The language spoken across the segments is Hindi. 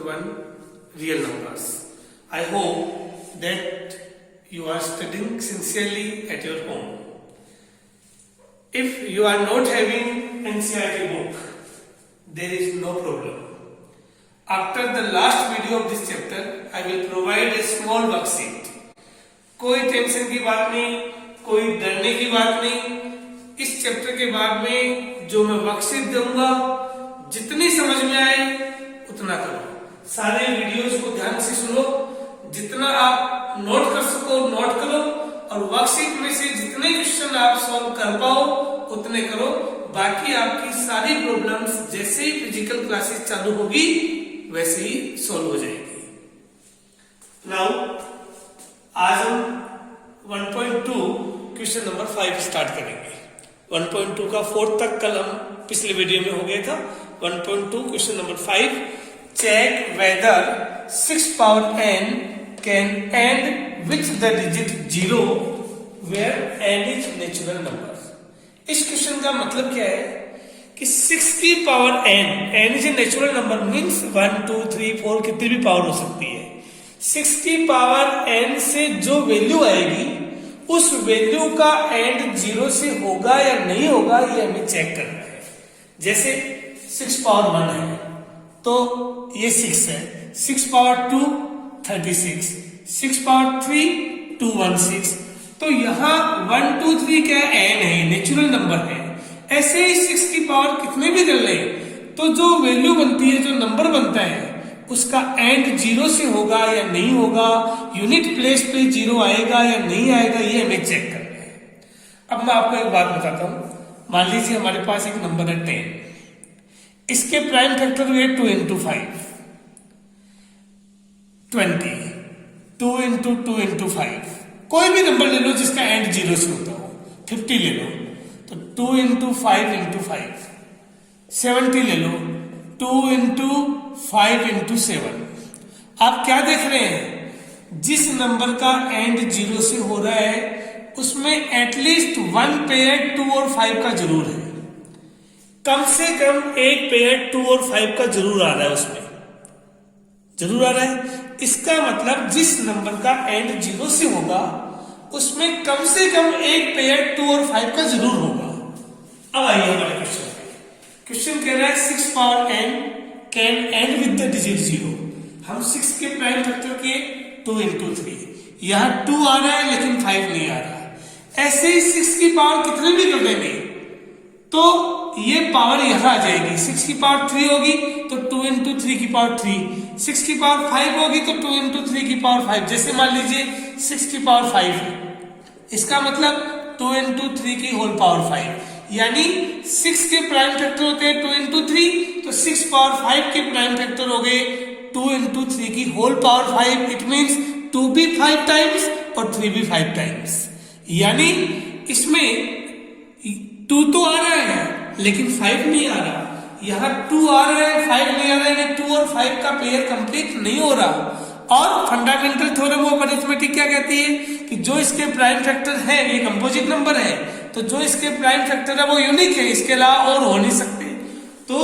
1 real numbers. I hope that you are studying sincerely at your home. If you are not having NCERT book, there is no problem. After the last video of this chapter, I will provide a small worksheet. कोई टेंशन की बात नहीं, कोई डरने की बात नहीं। इस चैप्टर के बाद में जो मैं वर्कशीट दूंगा, जितनी समझ में आए उतना करो। सारे वीडियोस को ध्यान से सुनो, जितना आप नोट कर सको नोट करो, और वर्कशीट में से जितने क्वेश्चन आप सॉल्व कर पाओ उतने करो। बाकी आपकी सारी प्रॉब्लम्स जैसे ही फिजिकल क्लासेस चालू होगी वैसे ही सॉल्व हो जाएगी। नाउ आज हम 1.2 क्वेश्चन नंबर 5 स्टार्ट करेंगे। 1.2 का 4 तक कल हम पिछले वीडियो में हो गया था। 1.2 question number 5, check whether 6 power n can end with the digit 0 where n is natural number. इस क्वेश्चन का मतलब क्या है कि 6 की power n is a natural number, means 1 2 3 4 कितनी भी पावर हो सकती है। 6 की पावर n से जो वैल्यू आएगी उस वैल्यू का एंड 0 से होगा या नहीं होगा, ये हमें चेक करना है। जैसे 6 पावर 1 है तो ये 6 है, 6 पावर 2 36, 6 पावर 3 216। तो यहाँ 1 2 3 क्या n है, नेचुरल नंबर है। ऐसे ही 6 की पावर कितने भी कर ले तो जो वैल्यू बनती है, जो नंबर बनता है, उसका एंड 0 से होगा या नहीं होगा, यूनिट प्लेस पे 0 आएगा या नहीं आएगा, ये हमें चेक करना है। अब मैं आपको एक बात बताता हूं। मान लीजिए हमारे पास एक नंबर है 10, इसके प्राइम फैक्टर हुए 2 into 5 20, 2 into 2 into 5। कोई भी नंबर ले लो जिसका एंड 0 से होता हो। 50 ले लो तो 2 into 5 into 5, 70 ले लो 2 into 5 into 7। आप क्या देख रहे हैं, जिस नंबर का एंड 0 से हो रहा है उसमें एटलीस्ट 1 पेयर 2 और 5 का जरूर है। कम से कम एक पेयर 2 और 5 का जरूर आ रहा है, उसमें जरूर आ रहा है। इसका मतलब जिस नंबर का एंड 0 से होगा उसमें कम से कम एक पेयर 2 और 5 का जरूर होगा। अब आइए हमारे क्वेश्चन पे। क्वेश्चन कह रहा है 6 power n can and with the digit 0। हम 6 के प्राइम फैक्टर के 2 into 3, यहाँ 2 आ रहा है लेकिन 5 नहीं आ रहा। ऐसे ही 6 की पावर कितने भी कर देंगे तो ये पावर यहाँ आ जाएगी। 6 की पावर 3 होगी तो 2 into 3 की पावर 3, 6 की पावर 5 होगी तो 2 into 3 की पावर 5। जैसे मान लीजिए 6 की पावर 5 है, इसका मतलब 2 into 3 की होल पावर 5, यानी 6 के प्राइम फैक्टर होते हैं 2 into 3, तो 6 पावर 5 के प्राइम फैक्टर हो गए 2 into 3 की होल पावर 5। इट मींस 2 भी 5 टाइम्स और 3 भी 5 टाइम्स, यानी इसमें 2 तो आ रहा है लेकिन 5 नहीं आ रहा। यहाँ 2 आ रहा है 5 नहीं आ रहा है, 2 और 5 का पेयर कंप्लीट नहीं हो रहा। और फंडामेंटल थ्योरम ऑफ अरिथमेटिक क्या कहती है कि जो इसके प्राइम फैक्टर है, ये कंपोजिट नंबर है, तो जो इसके प्राइम फैक्टर है वो यूनिक है, इसके अलावा और हो नहीं सकते। तो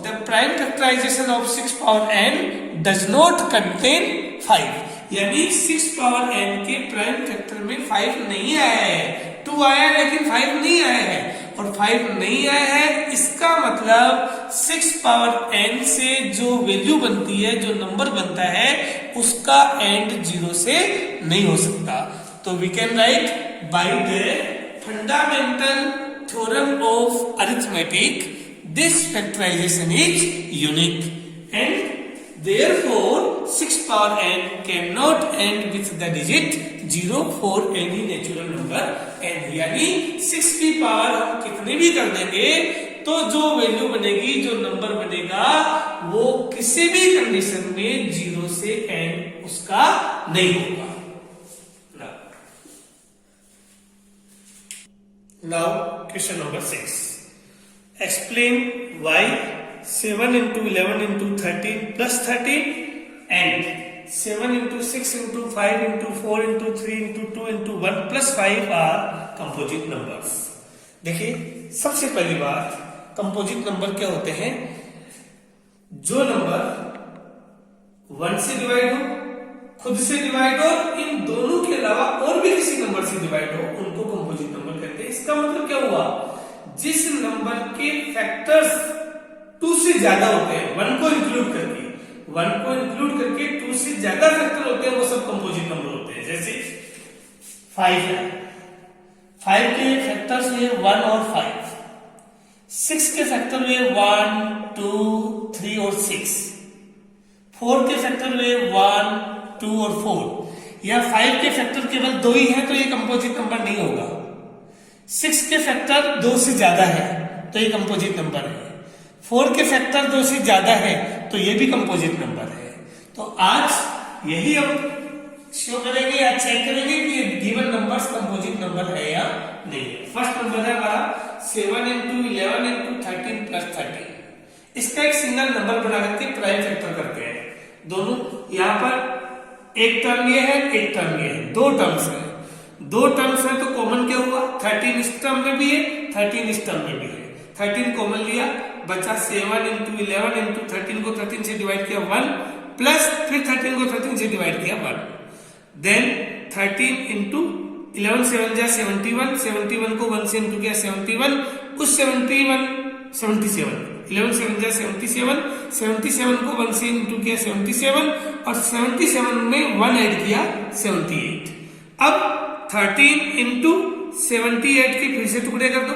the prime factorization of 6 power n does not contain 5, यानी 6 पावर n के प्राइम फैक्टर में 5 नहीं आया है। 2 आया है लेकिन 5 नहीं आया है, और 5 नहीं आया है इसका मतलब 6 पावर n से जो वैल्यू बनती है, जो नंबर बनता है, उसका एंड 0 से नहीं हो सकता। तो we can write by the fundamental theorem of arithmetic, this factorization is unique and therefore 6 power n cannot end with the digit 0 for any natural number n। यानी 6 की पावर हम कितने भी कर देंगे तो जो वैल्यू बनेगी, जो नंबर बनेगा, वो किसी भी कंडीशन में 0 से n उसका नहीं होगा। Now question number 6. Explain why 7 into 11 into 13 plus 13 and 7 into 6 into 5 into 4 into 3 into 2 into 1 plus 5 are composite numbers। देखिए, सबसे पहली बात, कंपोजिट नंबर क्या होते हैं? जो नंबर 1 से डिवाइड हो, खुद से डिवाइड हो, इन दोनों के अलावा और भी किसी नंबर से डिवाइड हो, उनको कंपोजिट नंबर कहते हैं। इसका मतलब क्या हुआ, जिस नंबर के फैक्टर्स 2 से ज्यादा होते हैं, 1 को इंक्लूड करके 2 से ज्यादा फैक्टर होते हैं, वो सब कंपोजिट नंबर होते हैं। जैसे 5 है, 5 के फैक्टर्स हुए 1 और 5, 6 के फैक्टर हुए 1, 2, 3 और 6, 4 के फैक्टर हुए 1, 2 और 4, या 5 के फैक्टर केवल 2 ही है तो ये कंपोजिट नंबर नहीं होगा। 6 के फैक्टर 2 से ज्यादा है तो ये कंपोजिट नंबर है। 4 के फैक्टर 2 से ज्यादा है तो ये भी कंपोजिट नंबर है। तो आज यही हम शो करेंगे या चेक करेंगे कि गिवन नंबर्स कंपोजिट नंबर है या नहीं। फर्स्ट नंबर है हमारा 7 into 11 into 13 plus 13। इसका एक सिंगल नंबर बना करके प्राइम फैक्टर करते हैं। दोनों यहाँ पर एक टर्म ये है, एक टर्म ये है, 2 टर्म्स है। 2 टर्म्स है तो कॉमन क्या हुआ, 13 इस टर्म में भी है, 13 इस टर्म में भी है। 13 कॉमन लिया, बचा 7 into 11 into 13 को 13 से डिवाइड किया 1, प्लस फिर 13 को 13 से डिवाइड किया 1, देन 13 into 11 7 जा 71, 71 को 1 से इंटू किया 71, उस 77 11 7 जा 77, 77 को 1 से इंटू किया 77, और 77 में 1 ऐड किया 78। अब 13 इंटू 78 के फिर से टुकड़े कर दो,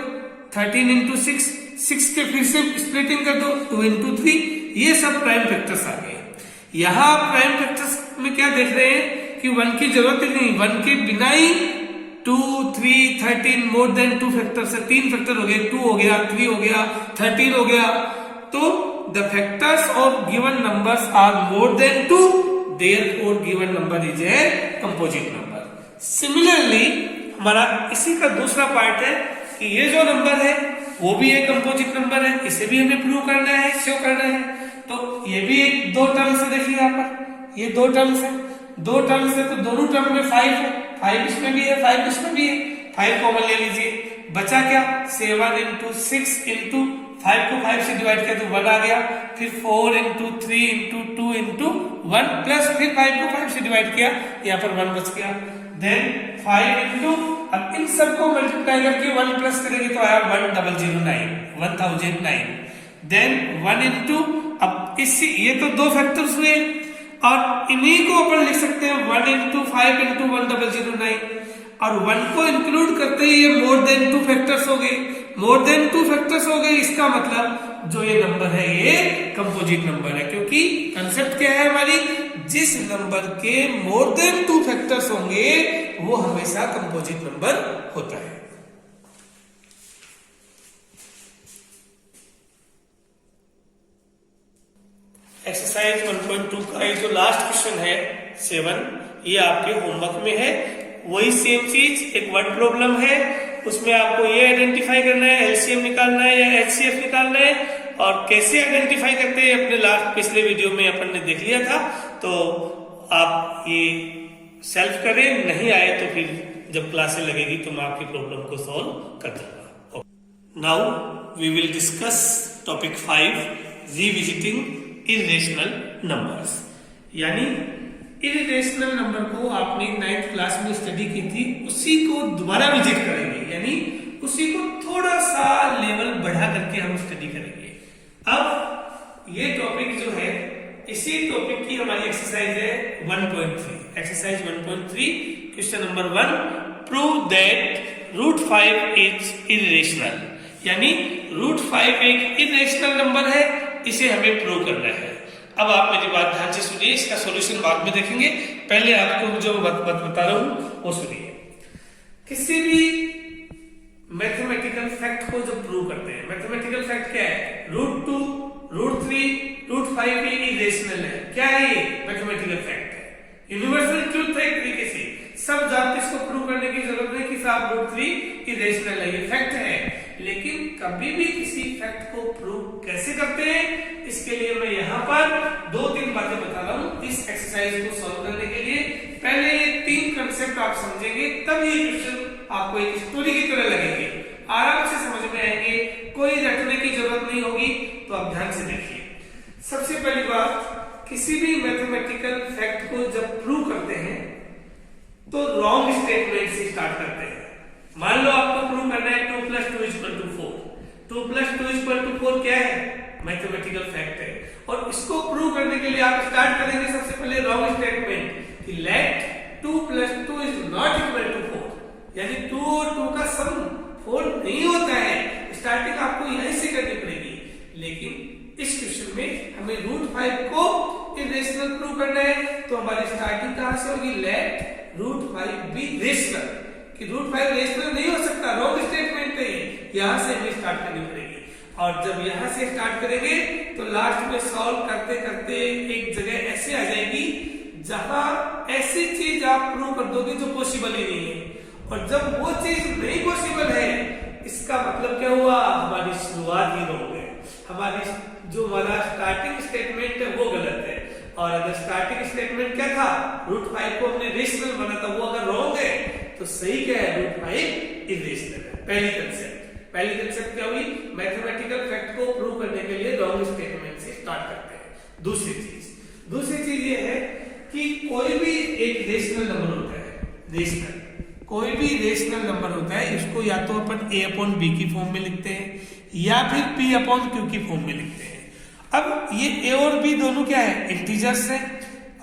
13 इंटू 6 के फिर से स्प्लिटिंग कर दो, 2 इंटू 3, ये सब प्राइम फैक्टर्स आ गए। यहां प्राइम फैक्टर्स में क्या देख रहे हैं कि 1 की जरूरत ही नहीं, 1 के बिना ही 2, 3, 13 मोर देन 2 फैक्टर्स है, 3 फैक्टर हो गए, 2 हो गया, 3 हो गया, 13 हो गया। तो the factors of given numbers are more than 2, therefore given number is a composite number. Similarly हमारा इसी का दूसरा पार्ट है कि ये जो नंबर है वो भी एक कंपोजिट नंबर है, इसे भी हमें प्रूव करना है, शो करना है। तो ये भी एक 2 टर्म्स है, देखिए यहाँ पर ये 2 टर्म्स है, 2 टर्म्स है तो दोनों टर्म में 5 है, 5 इसमें भी है, 5 इसमें भी है, 5 कॉमन ले लीजिए, बचा क्या 7 into 6 into 5 को 5 से डिवाइड किया तो 1 आ गया, फिर 4 into 3 into 2 into 1, प्लस फिर 5 को 5 से डिवाइड किया, यहाँ पर 1 बच गया, देन 5 into, अब इन सबको मल्टीप्लाई करके 1 प्लस करेंगे तो आया 1009, देन 1 into, अब इससे ये तो 2 फैक्टर्स हुए और इन्हीं को अपन लिख सकते हैं 1 into 5 into 1009, और 1 को इंक्लूड करते ही ये मोर देन 2 फैक्टर्स हो गए, मोर देन 2 फैक्टर्स हो गए। इसका मतलब जो ये नंबर है ये कंपोजिट नंबर है, क्योंकि कंसेप्ट क्या है हमारी, जिस नंबर के मोर देन 2 फैक्टर्स होंगे वो हमेशा कंपोजिट नंबर होता है। एक्सरसाइज 1.2 का ये जो लास्ट क्वेश्चन है 7, ये आपके होमवर्क में है। वही सेम चीज, एक वर्ड प्रॉब्लम है, उसमें आपको ये आइडेंटिफाई करना है, एलसीएम निकालना है या एचसीएफ निकालना है, और कैसे आइडेंटिफाई करते हैं अपने लास्ट पिछले वीडियो में अपन ने देख लिया था। तो आप ये सेल्फ करें, नहीं आए तो फिर जब क्लासें लगेगी तो मैं आपकी प्रॉब्लम को सॉल्व कर दूंगा। Now we will discuss topic 5, revisiting irrational numbers. यानी इरेशनल नंबर को आपने 9th क्लास में स्टडी की थी, उसी को दोबारा विजिट करेंगे, यानी उसी को थोड़ा सा लेवल बढ़ा करके हम स्टडी करेंगे। अब ये टॉपिक जो है, इसी टॉपिक की हमारी एक्सरसाइज है 1.3। Exercise 1.3 question number 1, prove that √5 is irrational. यानी √5 एक इरेशनल नंबर है, इसे हमें प्रूव करना है। अब आप मेरी बात ध्यान से सुनिए, इसका सॉल्यूशन बाद में देखेंगे, पहले आपको जो बता रहा हूं वो सुनिए। किसी भी मैथमेटिकल फैक्ट को जब प्रूव करते हैं, मैथमेटिकल फैक्ट क्या है, √2, √3, √5 ये इरेशनल है। क्या है ये? मैथमेटिकल फैक्ट है, यूनिवर्सल ट्रूथ है। एक तरीके से सब जानते, इसको प्रूव करने की जरूरत नहीं कि साहब √3 इरेशनल है, ये फैक्ट है। लेकिन कभी भी किसी फैक्ट को प्रूव कैसे करते हैं, इसके लिए मैं यहाँ पर 2-3 बातें बता रहा हूँ इस एक्सरसाइज को सॉल्व करने के लिए। पहले ये 3 कंसेप्ट आप समझेंगे, तब ये क्वेश्चन आपको एक स्टोरी की तरह लगेंगे, आराम से समझ में आएंगे, कोई रटने की जरूरत नहीं होगी। तो आप ध्यान से देखिए। सबसे पहली बात, किसी भी मैथमेटिकल फैक्ट को जब प्रूव करते हैं तो रॉन्ग स्टेटमेंट से स्टार्ट करते हैं। मान लो आपको प्रूव करना है 2 + 2 = 4। 2 + 2 = 4 क्या है? मैथमेटिकल फैक्ट है। और इसको प्रूव करने के लिए आप स्टार्ट करेंगे सबसे पहले रॉन्ग स्टेटमेंट कि लेट 2 + 2 ≠ = 4, यानी 2 और 2 का सम 4 नहीं होता है। स्टार्टिंग आपको यहीं से करनी पड़ेगी। लेकिन इस क्वेश्चन में हमें √5 को इरेशनल प्रूव करना है, तो हमारी स्टार्टिंग कहां से होगी? लेट √5 बी रेशनल, कि √5 रेशनल नहीं हो सकता, रॉन्ग स्टेटमेंट है। यहां से हमें स्टार्ट करनी पड़ेगी। और जब यहां से स्टार्ट करेंगे तो लास्ट में सॉल्व करते करते एक जगह ऐसे आ जाएगी जहां ऐसी चीज आप प्रूव कर दोगे जो पॉसिबल ही नहीं है। और जब वो चीज नहीं पॉसिबल है, इसका मतलब क्या हुआ? हमारी शुरुआत ही रॉन्ग है। हमारा स्टार्टिंग स्टेटमेंट है वो गलत है। और अगर स्टार्टिंग स्टेटमेंट क्या था? √5 को हमने रेशनल माना था, वो अगर रॉन्ग है तो सही क्या है? √5 इरेशनल है। पहली कंसेप्ट क्या हुई? मैथमेटिकल फैक्ट को प्रूव करने के लिए रॉन्ग स्टेटमेंट से स्टार्ट करते हैं। दूसरी चीज ये है कि कोई भी एक रेशनल नंबर होता है, कोई भी रेशनल नंबर होता है, इसको या तो अपन a/b की फॉर्म में लिखते हैं या फिर p/q की फॉर्म में लिखते हैं। अब ये a और b दोनों क्या है? इंटीजर्स हैं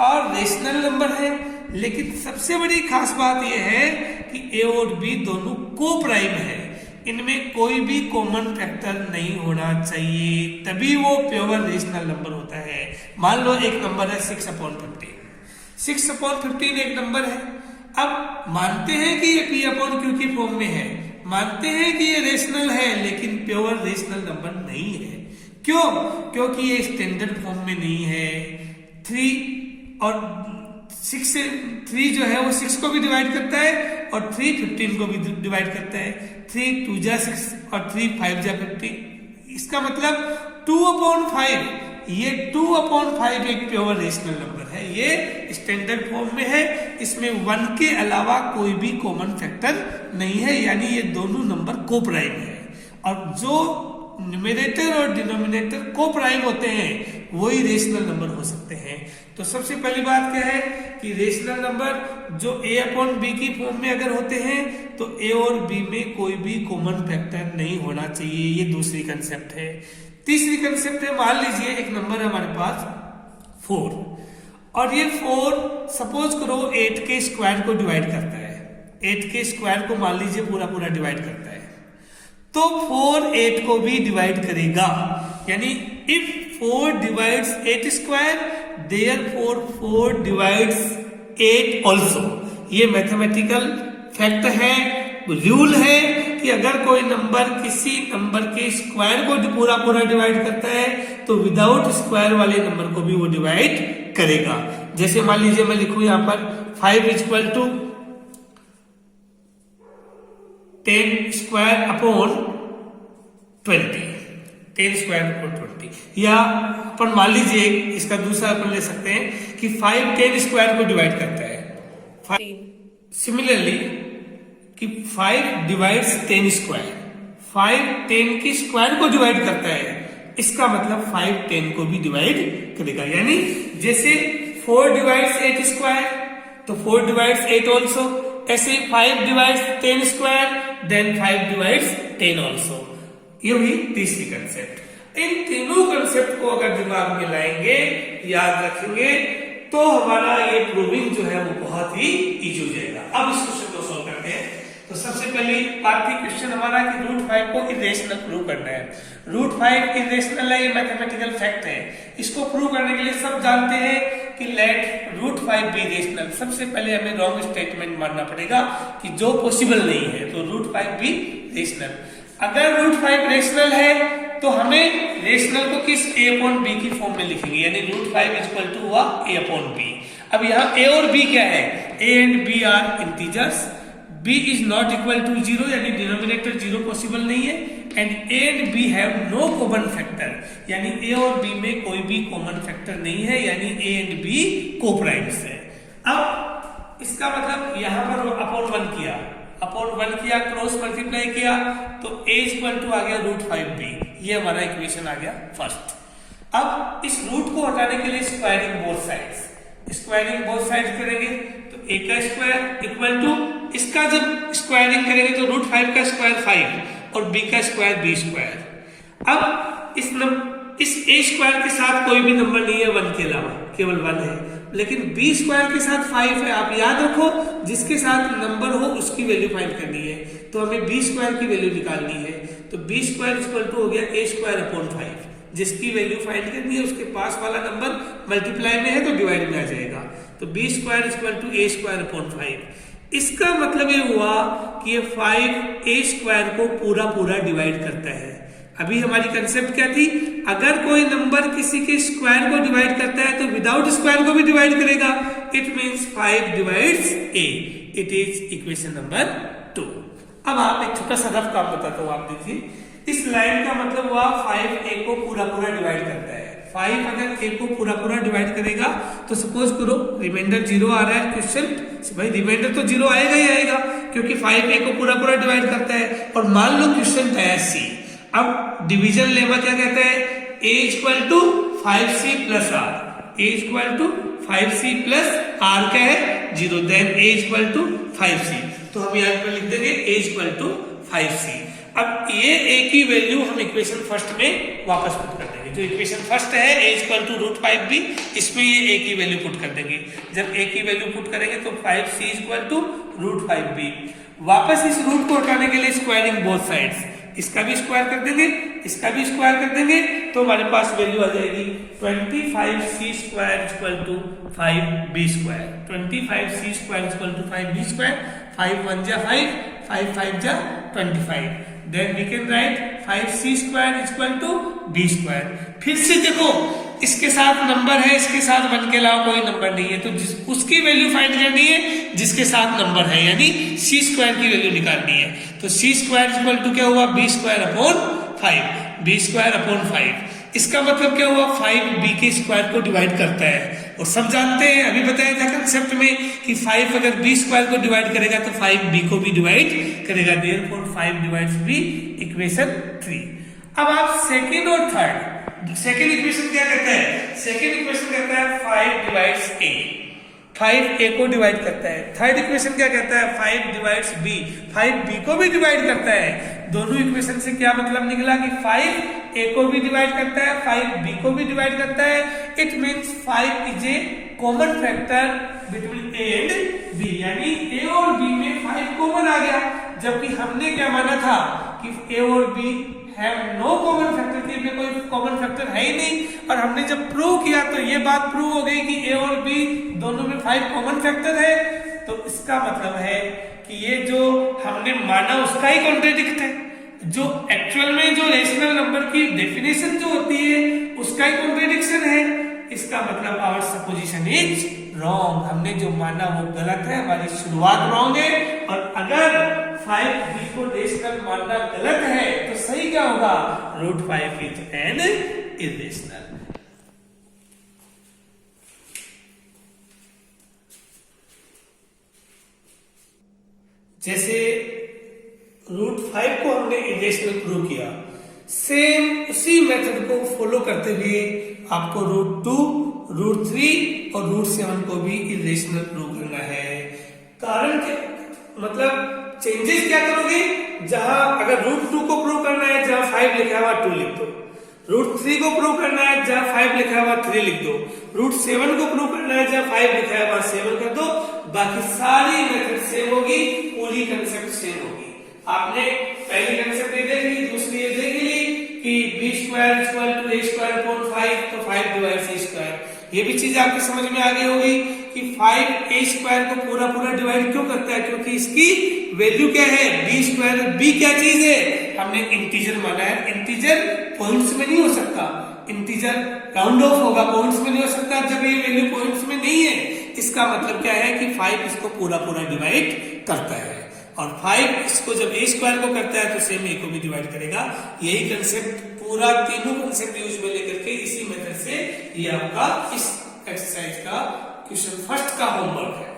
और रेशनल नंबर है। लेकिन सबसे बड़ी खास बात यह है कि a और b दोनों को प्राइम है। इनमें कोई भी कॉमन फैक्टर नहीं होना चाहिए, तभी वो प्योर रेशनल नंबर होता है। मान लो एक नंबर है 6/15। 6/15 एक नंबर है। अब मानते हैं कि ये p/q की फॉर्म में है, मानते हैं कि ये रेशनल है, लेकिन प्योर रेशनल नंबर नहीं है। क्यों? क्योंकि ये स्टैंडर्ड फॉर्म में नहीं है। 3 और 6 से 3 जो है वो 6 को भी डिवाइड करता है और 3 15 को भी डिवाइड करता है। 3 2 जा 6 और 3 5 जा 15। इसका मतलब 2/5, ये 2/5 एक प्योर रेशनल नंबर है। ये स्टैंडर्ड फॉर्म में है। इसमें 1 के अलावा कोई भी कॉमन फैक्टर नहीं है, यानी ये दोनों नंबर को प्राइम है। और जो न्यूमरेटर और डिनोमिनेटर को प्राइम होते हैं वही रेशनल नंबर हो सकते हैं। तो सबसे पहली बात क्या है कि रेशनल नंबर जो a/b की फॉर्म में अगर होते हैं तो a और b में कोई भी कॉमन फैक्टर नहीं होना चाहिए। ये दूसरी कंसेप्ट है। तीसरी कंसेप्ट है, मान लीजिए एक नंबर है हमारे पास 4 और ये 4 सपोज करो 8 के स्क्वायर को डिवाइड करता है। 8 के स्क्वायर को मान लीजिए पूरा डिवाइड करता है, तो 4 8 को भी डिवाइड करेगा। यानी if 4 divides 8 square, therefore 4 divides 8 also. ये मैथमेटिकल फैक्ट है, रूल है कि अगर कोई नंबर किसी नंबर के स्क्वायर को पूरा डिवाइड करता है तो विदाउट स्क्वायर वाले नंबर को भी वो डिवाइड करेगा। जैसे मान लीजिए मैं लिखूं यहां पर 5 = 10 स्क्वायर अपॉन 20, 10 स्क्वायर अपॉन 20। या अपन मान लीजिए इसका दूसरा अपन ले सकते हैं कि 5 10 स्क्वायर को डिवाइड करता है। सिमिलरली कि 5 डिवाइड्स 10 स्क्वायर, 5 10 की स्क्वायर को डिवाइड करता है, इसका मतलब 5 10 को भी डिवाइड करेगा। यानी जैसे 4 डिवाइड्स 8 स्क्वायर तो 4 डिवाइड्स 8 ऑल्सो, ऐसे 5 divides 10 square then 5 divides 10 also. ये हुई तीसरी कंसेप्ट। इन तीनों कंसेप्ट को अगर दिमाग में लाएंगे, याद रखेंगे, तो हमारा ये प्रूविंग जो है वो बहुत ही इजी हो जाएगा। अब इस क्वेश्चन को सॉल्व करते हैं। तो सबसे पहली बात थी क्वेश्चन हमारा कि √5 को इरेशनल प्रूव करना है। √5 इरेशनल है, ये मैथमेटिकल फैक्ट है। इसको प्रूव करने के लिए सब जानते हैं कि लेट √5 बी रेशनल। सबसे पहले हमें रॉन्ग स्टेटमेंट मानना पड़ेगा कि जो पॉसिबल नहीं है, तो √5 बी रेशनल। अगर √5 रेशनल है तो हमें रेशनल को किस a/b की फॉर्म में लिखेंगे, यानी √5 हुआ a/b। अब यहाँ a और b क्या है? a and b are integers, b is not equal to 0, यानी डिनोमिनेटर 0 पॉसिबल नहीं है, and a and b have no common factor, यानी a और b में कोई भी कॉमन फैक्टर नहीं है, यानी a एंड b को-प्राइम्स है। अब इसका मतलब यहाँ पर अपॉन 1 किया, क्रॉस मल्टीप्लाई किया, तो a = आ गया √5b। ये हमारा इक्वेशन आ गया फर्स्ट। अब इस रूट को हटाने के लिए squaring both sides, squaring both sides करेंगे तो a का स्क्वायर इक्वल टू, इसका जब स्क्वायरिंग करेंगे तो रूट 5 का स्क्वायर 5 और b का स्क्वायर b स्क्वायर। अब इस a स्क्वायर के साथ कोई भी नंबर नहीं है 1 के अलावा, केवल 1 है, लेकिन b स्क्वायर के साथ 5 है। आप याद रखो जिसके साथ नंबर हो उसकी वैल्यू फाइंड करनी है, तो हमें b स्क्वायर की वैल्यू निकालनी है। तो b स्क्वायर इक्वल टू हो गया a स्क्वायर अपॉन 5, जिसकी वैल्यू फाइंड करनी है उसके पास वाला नंबर मल्टीप्लाई में है तो डिवाइड में आ जाएगा। तो b square equal to a square upon 5। इसका मतलब ये हुआ कि ये 5 a स्क्वायर को पूरा पूरा डिवाइड करता है। अभी हमारी कंसेप्ट क्या थी, अगर कोई नंबर किसी के स्क्वायर को डिवाइड करता है तो विदाउट स्क्वायर को भी डिवाइड करेगा। It means 5 divides a। It is equation number 2। अब आप एक छोटा सा रफ काम बताता हूं, आप देखिए इस लाइन का मतलब हुआ 5 a को पूरा पूरा डिवाइड करता है। 5 अगर a को पूरा पूरा डिवाइड करेगा तो सपोज करो रिमाइंडर 0 आ रहा है क्वेश्चन, भाई रिमाइंडर तो 0 आएगा ही आएगा क्योंकि 5 a को पूरा पूरा डिवाइड करता है। और मान लो क्वेश्चन है C। अब डिवीजन लेमा क्या कहता है, a equal to 5c plus r, a equal to 5c plus r क्या है 0, then a equal to 5c। तो हम यहाँ पर लिख देंगे a इक्वल टू 5c। अब ये a की वैल्यू हम इक्वेशन फर्स्ट में वापस पुट कर देंगे। जो इक्वेशन फर्स्ट है a equal to root 5b, इसमें ये a की वैल्यू पुट कर देंगे। जब a की वैल्यू पुट करेंगे तो 5c equal to root 5b। वापस इस रूट को हटाने के लिए स्क्वायरिंग बोथ साइड्स, इसका भी स्क्वायर कर देंगे, इसका भी स्क्वायर कर देंगे, तो हमारे पास वैल्यू आ जाएगी 25c square equal to 5b square. 25c square equal to 5b square, 5 1 जा 5, 5 5 जा 25। Then we can write 5c square equal to b square. फिर से देखो इसके साथ नंबर है, इसके साथ 1 के अलावा कोई नंबर नहीं है, तो उसकी वैल्यू फाइंड करनी है जिसके साथ नंबर है, यानी c स्क्वायर की वैल्यू निकालनी है। तो c स्क्वायर इक्वल टू क्या हुआ, b square upon 5, b square upon 5। इसका मतलब क्या हुआ, 5 b के स्क्वायर को डिवाइड करता है। और सब जानते हैं, अभी बताया था कंसेप्ट में कि 5 अगर b स्क्वायर को डिवाइड करेगा तो 5 b को भी डिवाइड करेगा। Therefore 5 divides b, equation 3। अब आप सेकेंड और थर्ड, सेकेंड इक्वेशन क्या कहता है, सेकेंड इक्वेशन कहता है 5 डिवाइड्स a, 5 a को डिवाइड करता है। थर्ड इक्वेशन क्या कहता है, 5 डिवाइड्स b, 5 b को भी डिवाइड करता है। दोनों इक्वेशन से क्या मतलब निकला कि 5 a को भी डिवाइड करता है, 5 b को भी डिवाइड करता है। It means 5 is a common factor between a and b, यानी a और b में 5 कॉमन आ गया। जबकि हमने क्या माना था कि a और b have no common factor, कि इनमें कोई कॉमन फैक्टर है ही नहीं। और हमने जब प्रूव किया तो ये बात प्रूव हो गई कि a और b दोनों में 5 कॉमन फैक्टर है। तो इसका मतलब है कि ये जो हमने माना उसका ही कॉन्ट्रडिक्ट है, जो एक्चुअल में जो रेशनल नंबर की डेफिनेशन जो होती है उसका ही कॉन्ट्रडिक्शन है। इसका मतलब आवर सपोजिशन इज रॉन्ग, हमने जो माना वो गलत है, हमारी शुरुआत रॉन्ग है। और अगर 5b को रेशनल मानना गलत है तो सही क्या होगा, रूट 5 इज एन इरेशनल। जैसे रूट 5 को हमने इरेशनल प्रूव किया, सेम उसी मेथड को फॉलो करते हुए आपको रूट 2, रूट 3 और रूट 7 को भी इरेशनल प्रूव करना है। कारण क्या, मतलब चेंजेस क्या करोगे, जहां अगर रूट 2 को प्रूव करना है जहां 5 लिखा हुआ 2 लिख दो, रूट 3 को प्रूव करना है जहां 5 लिखा हुआ 3 लिख दो, रूट 7 को प्रूव करना है जहां 5 लिखा हुआ 7 कर दो। बाकी सारी मेथड सेम होगी, पूरी कंसेप्ट सेम होगी। आपने पहली कंसेप्ट ये देख ली, दूसरी ये देख ली कि b square equal to a square upon 5, तो 5 डिवाइड्स a स्क्वायर। ये भी चीज आपकी समझ में आ गई होगी कि 5 a स्क्वायर को पूरा पूरा डिवाइड क्यों करता है, क्योंकि इसकी वैल्यू क्या है, b स्क्वायर। b क्या चीज है, हमने इंटीजर माना है। इंटीजर पॉइंट्स में नहीं हो सकता, इंटीजर राउंड ऑफ होगा, पॉइंट्स में नहीं हो सकता। जब ये वैल्यू पॉइंट्स में नहीं है, इसका मतलब क्या है कि 5 इसको पूरा पूरा डिवाइड करता है। और 5 इसको जब a स्क्वायर को करता है तो सेम a को भी डिवाइड करेगा। यही कंसेप्ट पूरा तीनों कंसेप्ट यूज में लेकर के इसी मेथड से ये आपका इस एक्सरसाइज का क्वेश्चन फर्स्ट का होमवर्क है।